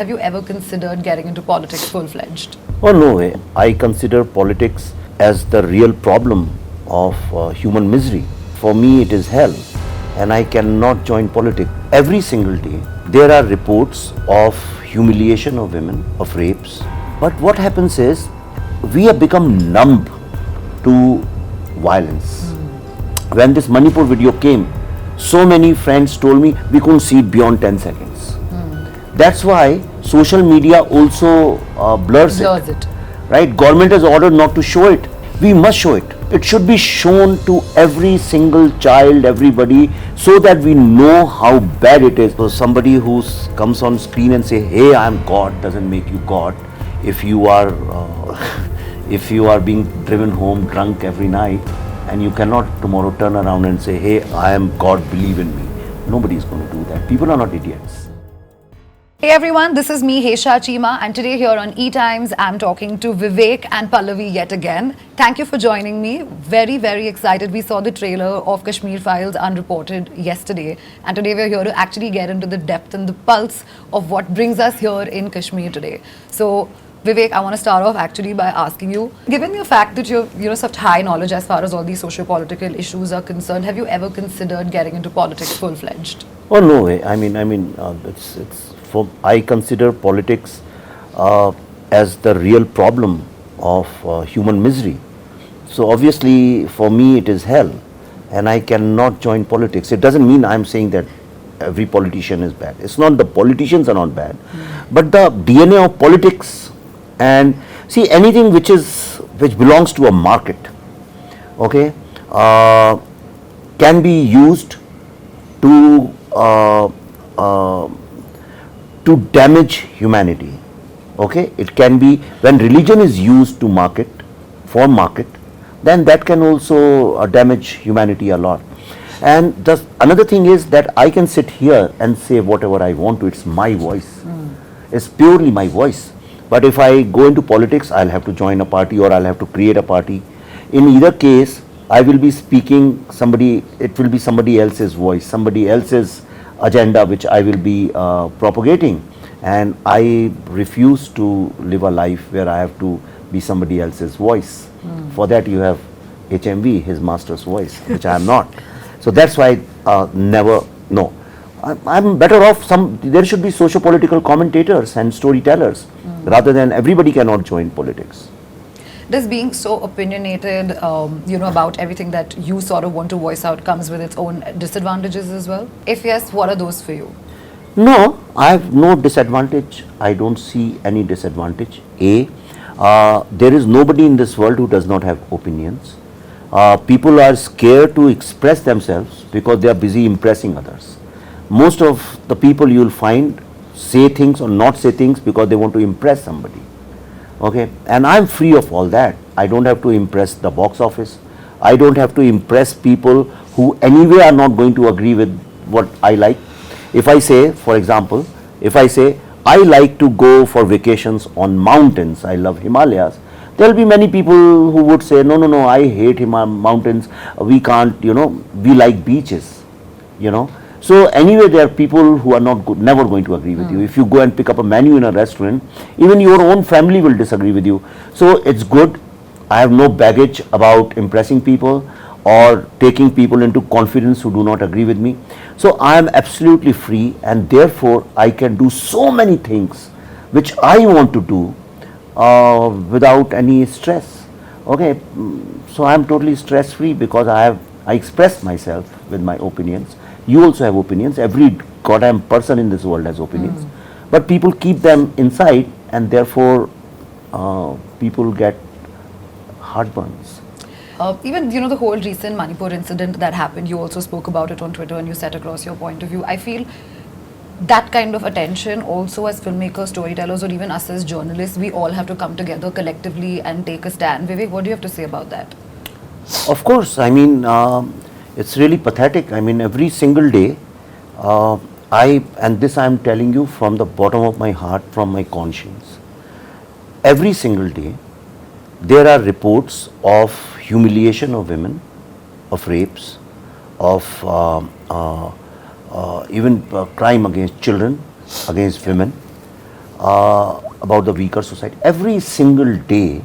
have you ever considered getting into politics full-fledged? Oh, no way. I consider politics as the real problem of human misery. For me, it is hell, and I cannot join politics. Every single day, there are reports of humiliation of women, of rapes. But what happens is, we have become numb to violence. When this Manipur video came, so many friends told me we couldn't see it beyond 10 seconds. That's why social media also blurs it. Right? Government has ordered not to show it. We must show it. It should be shown to every single child, everybody, so that we know how bad it is. So somebody who comes on screen and say, "Hey, I am God," doesn't make you God. If you are if you are being driven home drunk every night, and you cannot tomorrow turn around and say, "Hey, I am God, believe in me." Nobody is going to do that. People are not idiots. Hey everyone, this is me, Hesha Chima, and today here on ETimes, I'm talking to Vivek and Pallavi yet again. Thank you for joining me. Very, very excited. We saw the trailer of Kashmir Files Unreported yesterday, and today we're here to actually get into the depth and the pulse of what brings us here in Kashmir today. So, Vivek, I want to start off actually by asking you, given the fact that you have such high knowledge as far as all these socio-political issues are concerned, have you ever considered getting into politics full-fledged? Oh, no way. I consider politics as the real problem of human misery. So obviously, for me, it is hell, and I cannot join politics. It doesn't mean I'm saying that every politician is bad. It's not the politicians are not bad, but the DNA of politics. And see, anything which belongs to a market, okay, can be used to damage humanity. Okay, it can be, when religion is used to market, then that can also damage humanity a lot. And another thing is that I can sit here and say whatever I want to. It's my voice. It's purely my voice. But if I go into politics, I'll have to join a party or I'll have to create a party. In either case, I will be speaking it will be somebody else's voice, somebody else's agenda which I will be propagating, and I refuse to live a life where I have to be somebody else's voice. For that you have HMV, his master's voice, which I am not. So that's why never, no. I'm better off there should be socio-political commentators and storytellers rather than everybody cannot join politics. Does being so opinionated, about everything that you sort of want to voice out comes with its own disadvantages as well? If yes, what are those for you? No, I have no disadvantage. I don't see any disadvantage. There is nobody in this world who does not have opinions. People are scared to express themselves because they are busy impressing others. Most of the people you will find say things or not say things because they want to impress somebody. Okay, and I'm free of all that. I don't have to impress the box office. I don't have to impress people who anyway are not going to agree with what I like. If I say, for example, I like to go for vacations on mountains, I love Himalayas, there will be many people who would say, no, I hate mountains, we can't, we like beaches, So anyway, there are people who are never going to agree with you. If you go and pick up a menu in a restaurant, even your own family will disagree with you. So it's good. I have no baggage about impressing people or taking people into confidence who do not agree with me. So I am absolutely free, and therefore I can do so many things which I want to do without any stress. Okay, so I am totally stress free because I express myself with my opinions. You also have opinions. Every goddamn person in this world has opinions. But people keep them inside, and therefore people get heartburns. Even, the whole recent Manipur incident that happened, you also spoke about it on Twitter and you set across your point of view. I feel that kind of attention also as filmmakers, storytellers, or even us as journalists, we all have to come together collectively and take a stand. Vivek, what do you have to say about that? Of course, it's really pathetic. Every single day, and this I'm telling you from the bottom of my heart, from my conscience, every single day, there are reports of humiliation of women, of rapes, of even crime against children, against women. about the weaker society every single day.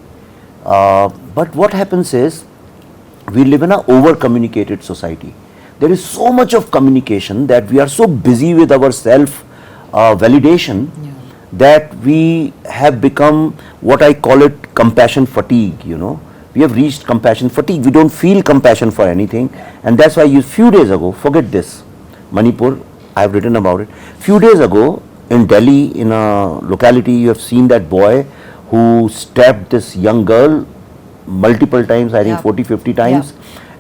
But what happens is, we live in an over-communicated society. There is so much of communication that we are so busy with our self-validation that we have become what I call it compassion fatigue, you know. We have reached compassion fatigue. We don't feel compassion for anything. And that's why few days ago, forget this, Manipur, I have written about it. Few days ago in Delhi, in a locality, you have seen that boy who stabbed this young girl multiple times, I think 40, 50 times.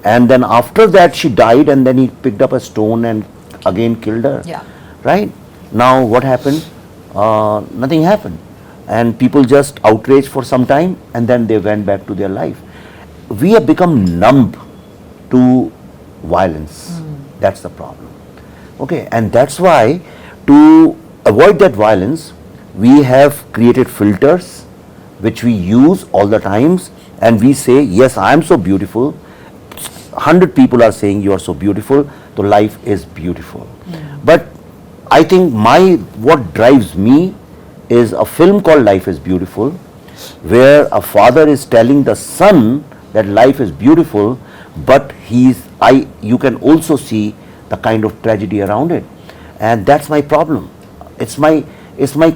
And then after that she died, and then he picked up a stone and again killed her. Right? Now what happened? Nothing happened. And people just outraged for some time, and then they went back to their life. We have become numb to violence. That's the problem. Okay, and that's why, to avoid that violence, we have created filters which we use all the times, and we say, yes, I am so beautiful. 100 people are saying you are so beautiful, so life is beautiful. But I think what drives me is a film called Life is Beautiful, where a father is telling the son that life is beautiful, but you can also see the kind of tragedy around it. And that's my problem. It's my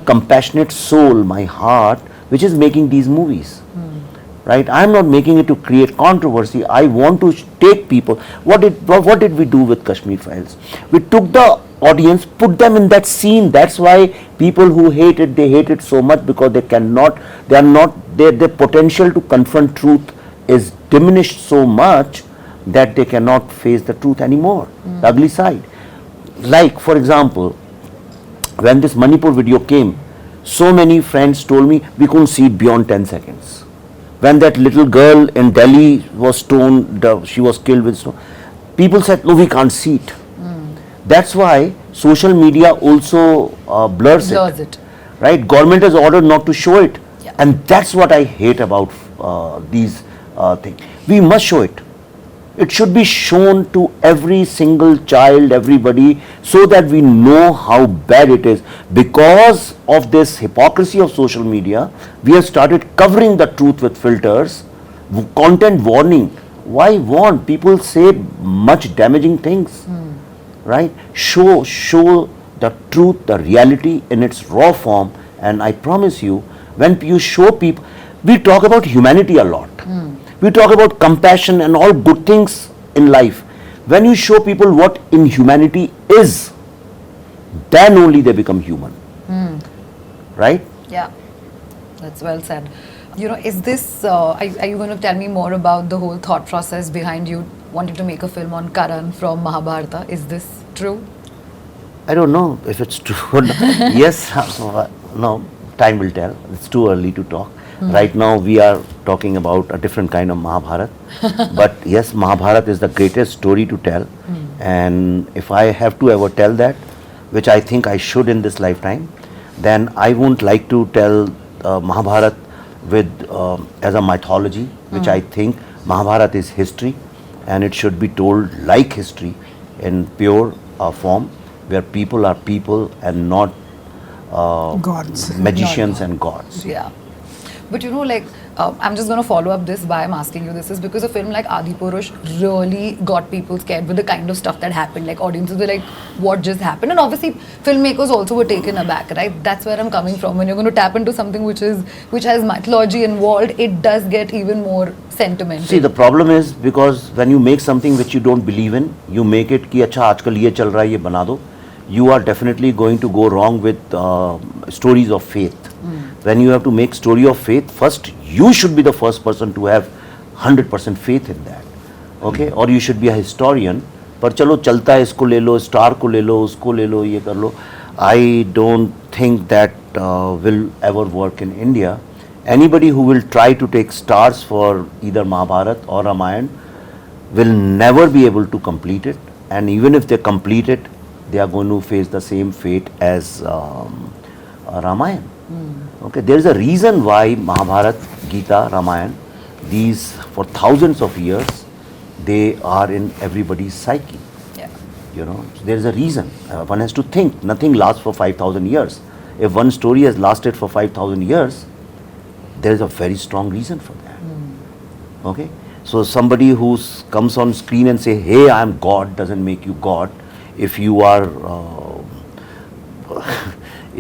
compassionate soul, my heart, which is making these movies. Right? I am not making it to create controversy. I want to take people. What did we do with Kashmir Files? We took the audience, put them in that scene. That's why people who hate it, they hate it so much, because their potential to confront truth is diminished so much that they cannot face the truth anymore, the ugly side. Like, for example, when this Manipur video came, so many friends told me we couldn't see it beyond 10 seconds. When that little girl in Delhi was stoned, she was killed with stone, people said, no, we can't see it. That's why social media also blurs it. Right? Government has ordered not to show it. And that's what I hate about these things. We must show it. It should be shown to every single child, everybody, so that we know how bad it is. Because of this hypocrisy of social media, we have started covering the truth with filters, content warning. Why warn? People say much damaging things, right? Show the truth, the reality in its raw form. And I promise you, when you show people, we talk about humanity a lot. We talk about compassion and all good things in life. When you show people what inhumanity is, then only they become human. Right? Yeah, that's well said. You know, is this, are you going to tell me more about the whole thought process behind you wanting to make a film on Karan from Mahabharata? Is this true? I don't know if it's true or not. Yes, no, time will tell. It's too early to talk. Right now we are talking about a different kind of Mahabharata. But yes, Mahabharata is the greatest story to tell. And if I have to ever tell that, which I think I should in this lifetime, then I won't like to tell Mahabharata as a mythology, which I think Mahabharata is history, and it should be told like history in pure form, where people are people and not gods, magicians and gods. Yeah. But you know, like, I'm just going to follow up this by I'm asking you this is because a film like Adipurush really got people scared with the kind of stuff that happened. Like, audiences were like, what just happened? And obviously, filmmakers also were taken aback, right? That's where I'm coming from. When you're going to tap into something which has mythology involved, it does get even more sentimental. See, the problem is because when you make something which you don't believe in, you make it ki acha aajkal ye chal raha hai, ye bana do. You are definitely going to go wrong with stories of faith. When you have to make story of faith, first you should be the first person to have 100% faith in that. Okay? Or you should be a historian. पर चलो चलता है, इसको ले लो, star को ले लो, उसको ले लो, ये कर लो. I don't think that will ever work in India. Anybody who will try to take stars for either Mahabharata or Ramayana will never be able to complete it. And even if they complete it, they are going to face the same fate as Ramayana. Okay, there is a reason why Mahabharata, Gita, Ramayana, these for thousands of years, they are in everybody's psyche. Yeah. You know, there is a reason. One has to think. Nothing lasts for 5,000 years. If one story has lasted for 5,000 years, there is a very strong reason for that. Okay, so somebody who comes on screen and say, "Hey, I am God," doesn't make you God. If you are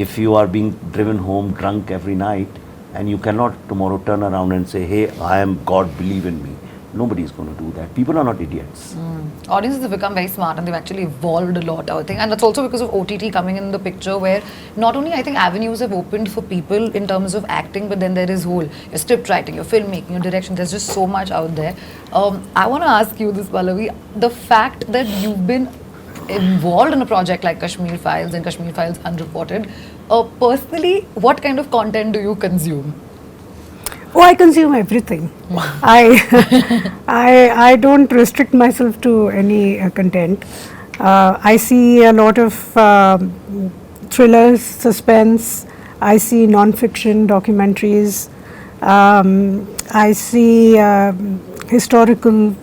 if you are being driven home drunk every night, and you cannot tomorrow turn around and say, "Hey, I am God, believe in me." Nobody is going to do that. People are not idiots. Audiences have become very smart and they've actually evolved a lot, I think. And that's also because of OTT coming in the picture, where not only I think avenues have opened for people in terms of acting, but then there is whole your script writing, your filmmaking, your direction. There's just so much out there. I want to ask you this, Pallavi. The fact that you've been involved in a project like Kashmir Files and Kashmir Files Unreported, personally, what kind of content do you consume? Oh, I consume everything. I don't restrict myself to any content. I see a lot of thrillers, suspense. I see non-fiction documentaries. I see historical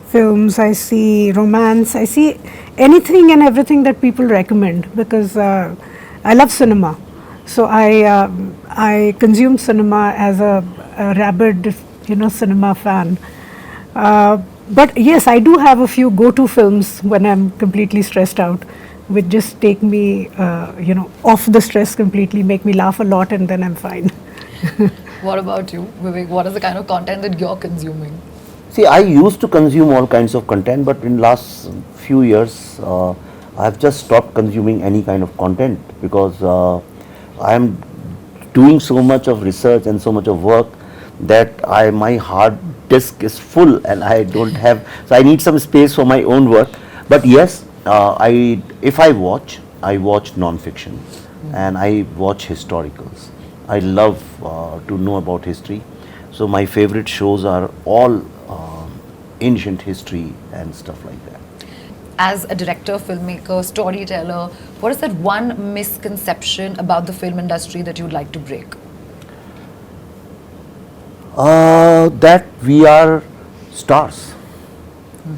films. I see romance. I see anything and everything that people recommend, because I love cinema. So I consume cinema as a rabid, cinema fan. But yes, I do have a few go-to films when I'm completely stressed out, which just take me, off the stress completely, make me laugh a lot, and then I'm fine. What about you, Vivek? What is the kind of content that you're consuming? See, I used to consume all kinds of content, but in last few years, I have just stopped consuming any kind of content, because I am doing so much of research and so much of work that my hard disk is full, and I don't have, so I need some space for my own work. But yes, if I watch non-fiction and I watch historicals. I love to know about history. So my favorite shows are all ancient history and stuff like that. As a director, filmmaker, storyteller, what is that one misconception about the film industry that you'd like to break? That we are stars,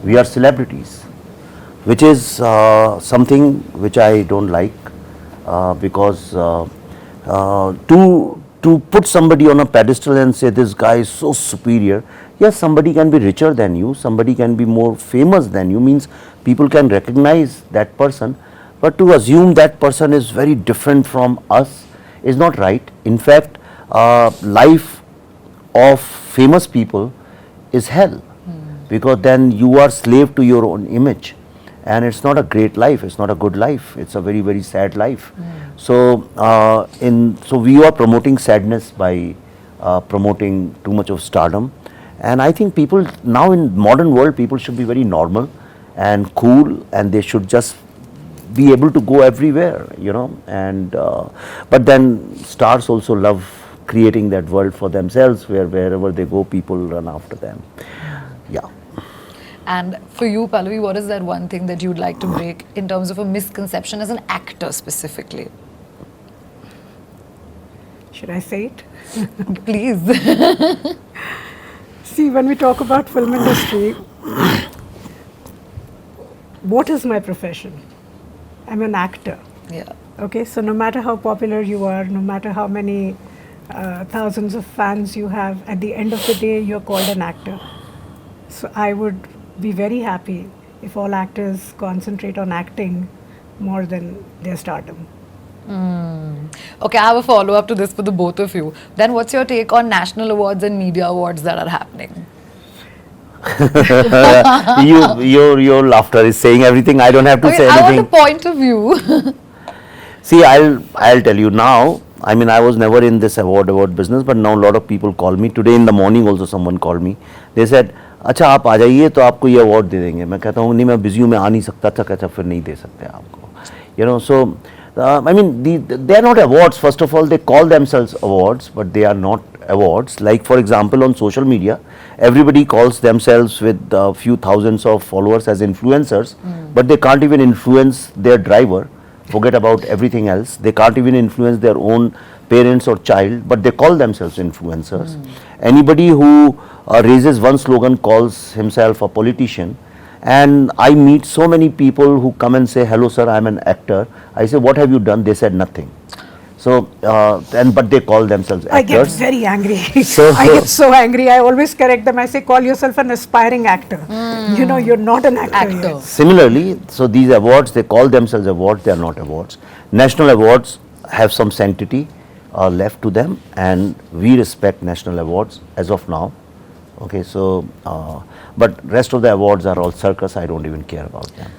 we are celebrities, which is something which I don't like, because to put somebody on a pedestal and say this guy is so superior. Yes, somebody can be richer than you, somebody can be more famous than you, means people can recognize that person, but to assume that person is very different from us is not right. In fact, life of famous people is hell, because then you are slave to your own image, and it's not a great life, it's not a good life, it's a very, very sad life. So so we are promoting sadness by promoting too much of stardom. And I think people now in modern world, people should be very normal and cool, and they should just be able to go everywhere, and but then stars also love creating that world for themselves, where wherever they go, people run after them. Yeah. And for you, Pallavi, what is that one thing that you'd like to break in terms of a misconception as an actor specifically? Should I say it? Please. See, when we talk about film industry, what is my profession? I'm an actor. Yeah. Okay, so no matter how popular you are, no matter how many thousands of fans you have, at the end of the day, you're called an actor. So I would be very happy if all actors concentrate on acting more than their stardom. Okay, I have a follow-up to this for the both of you. Then what's your take on national awards and media awards that are happening? Your laughter is saying everything. I don't have to say anything. I want a point of view. See, I'll tell you now. I mean, I was never in this award business, but now a lot of people call me. Today in the morning also someone called me. They said, अच्छा आप आ जाइए तो आपको ये award दे देंगे. मैं कहता हूँ नहीं, मैं बिजी हूँ, मैं आ नहीं सकता. अच्छा कहता फिर नहीं दे सकते आपको. So I mean, they are not awards. First of all, they call themselves awards, but they are not awards. Like for example, on social media, everybody calls themselves with a few thousands of followers as influencers, but they can't even influence their driver. Forget about everything else. They can't even influence their own parents or child, but they call themselves influencers. Anybody who raises one slogan calls himself a politician. And I meet so many people who come and say, hello sir, I'm an actor. I say, what have you done? They said nothing. So, but they call themselves I get actors. very angry. So- I get so angry. I always correct them. I say, call yourself an aspiring actor. You know, you're not an actor. Actor. yet. Similarly, so these awards, they call themselves awards, they are not awards. National awards have some sanctity left to them, and we respect national awards as of now. Okay, so, but rest of the awards are all circus, I don't even care about them.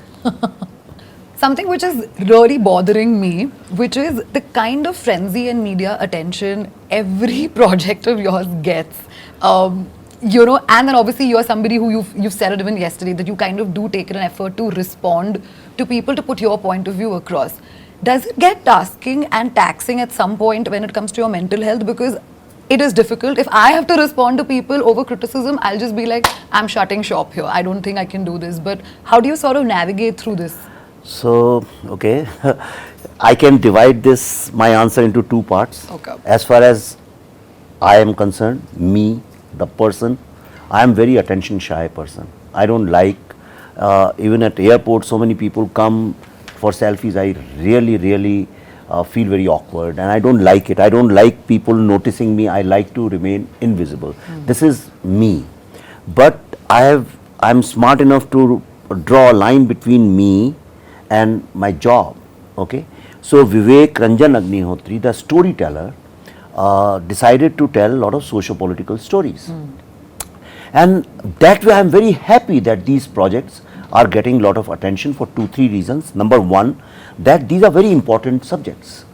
Something which is really bothering me, which is the kind of frenzy and media attention every project of yours gets. You know, and then obviously you're somebody who you've said it even yesterday that you kind of do take an effort to respond to people, to put your point of view across. Does it get tasking and taxing at some point when it comes to your mental health? Because it is difficult. If I have to respond to people over criticism, I'll just be like, I'm shutting shop here. I don't think I can do this. But how do you sort of navigate through this? So, okay, I can divide this, my answer into two parts. Okay. As far as I am concerned, me, the person, I am very attention shy person. I don't like, even at airport, so many people come for selfies. I really feel very awkward, and I don't like it. I don't like people noticing me. I like to remain invisible. This is me. But I'm smart enough to draw a line between me and my job. Okay, so Vivek Ranjan Agnihotri, the storyteller, decided to tell a lot of socio-political stories, and that way I'm very happy that these projects are getting a lot of attention for 2-3 reasons. Number one, that these are very important subjects.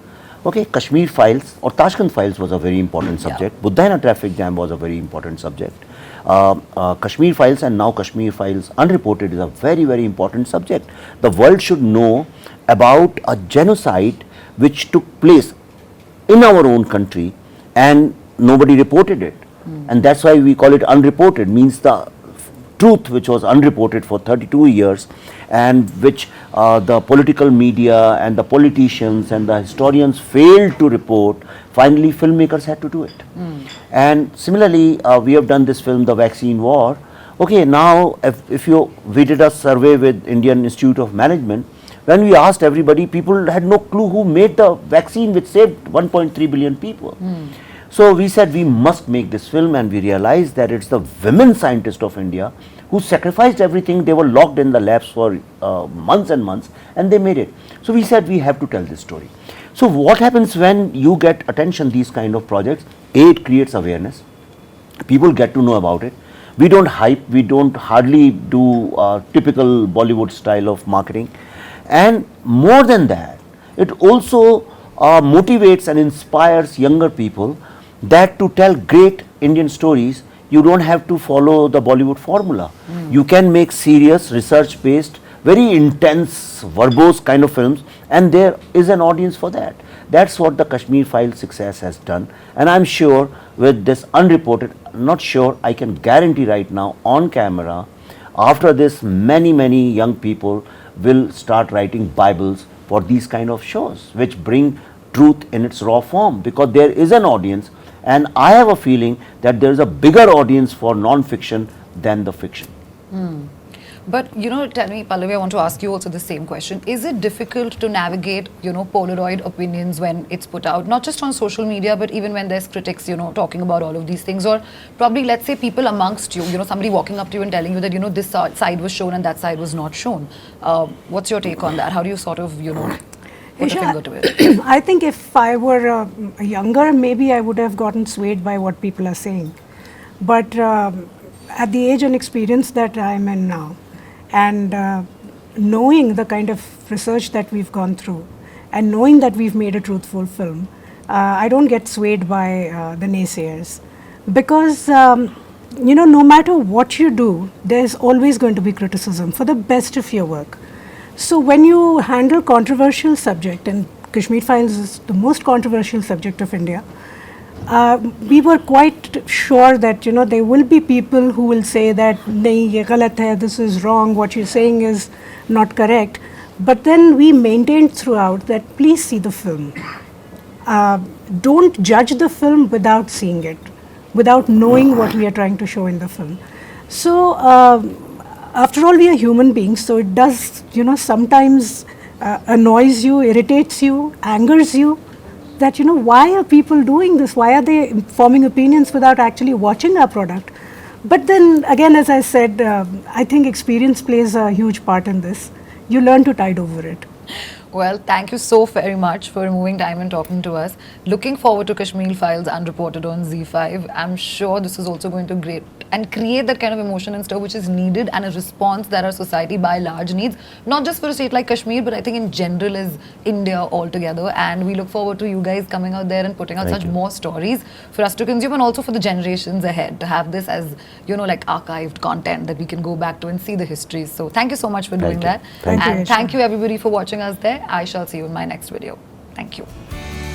Okay, Kashmir Files or Tashkent Files was a very important subject. Buddhaina traffic jam was a very important subject. Kashmir Files and now Kashmir Files Unreported is a very important subject. The world should know about a genocide which took place in our own country and nobody reported it. And that's why we call it unreported, means the truth which was unreported for 32 years and which the political media and the politicians and the historians failed to report, finally filmmakers had to do it. And similarly, we have done this film, The Vaccine War. Okay, now we did a survey with Indian Institute of Management. When we asked everybody, people had no clue who made the vaccine which saved 1.3 billion people. So we said we must make this film, and we realized that it's the women scientists of India who sacrificed everything. They were locked in the labs for months and months, and they made it. So we said we have to tell this story. So what happens when you get attention, these kind of projects? A, it creates awareness. People get to know about it. We don't hype, we don't hardly do typical Bollywood style of marketing. And more than that, it also motivates and inspires younger people that to tell great Indian stories, you don't have to follow the Bollywood formula. You can make serious, research-based, very intense, verbose kind of films, and there is an audience for that. That's what the Kashmir Files success has done, and I'm sure with this Unreported, not sure, I can guarantee right now on camera, after this many young people will start writing Bibles for these kind of shows, which bring truth in its raw form, because there is an audience, and I have a feeling that there is a bigger audience for non-fiction than the fiction. But, you know, tell me, Pallavi, I want to ask you also the same question. Is it difficult to navigate, you know, Polaroid opinions when it's put out, not just on social media, but even when there's critics, you know, talking about all of these things, or probably, let's say, people amongst you, you know, somebody walking up to you and telling you that, you know, this side was shown and that side was not shown. What's your take on that? How do you sort of, you know, put a finger to it? I think if I were younger, maybe I would have gotten swayed by what people are saying. But at the age and experience that I'm in now, and knowing the kind of research that we've gone through, and knowing that we've made a truthful film, I don't get swayed by the naysayers. Because, you know, no matter what you do, there's always going to be criticism for the best of your work. So when you handle controversial subject, and Kashmir Files is the most controversial subject of India, we were quite sure that, you know, there will be people who will say that, nahi, ye galat hai, this is wrong, what you're saying is not correct. But then we maintained throughout that please see the film. Don't judge the film without seeing it, without knowing what we are trying to show in the film. So after all, we are human beings, so it does, you know, sometimes annoys you, irritates you, angers you. that, why are people doing this? Why are they forming opinions without actually watching our product? But then again, as I said, I think experience plays a huge part in this. You learn to tide over it. Well, thank you so very much for removing time and talking to us. Looking forward to Kashmir Files Unreported on Z5. I'm sure this is also going to great and create that kind of emotion and stuff which is needed, and a response that our society by large needs, not just for a state like Kashmir, but I think in general is India altogether. And we look forward to you guys coming out there and putting out such more stories for us to consume, and also for the generations ahead to have this as, like archived content that we can go back to and see the histories. So thank you so much for doing that. Thank you, and Aisha. thank you everybody for watching us there. I shall see you in my next video. Thank you.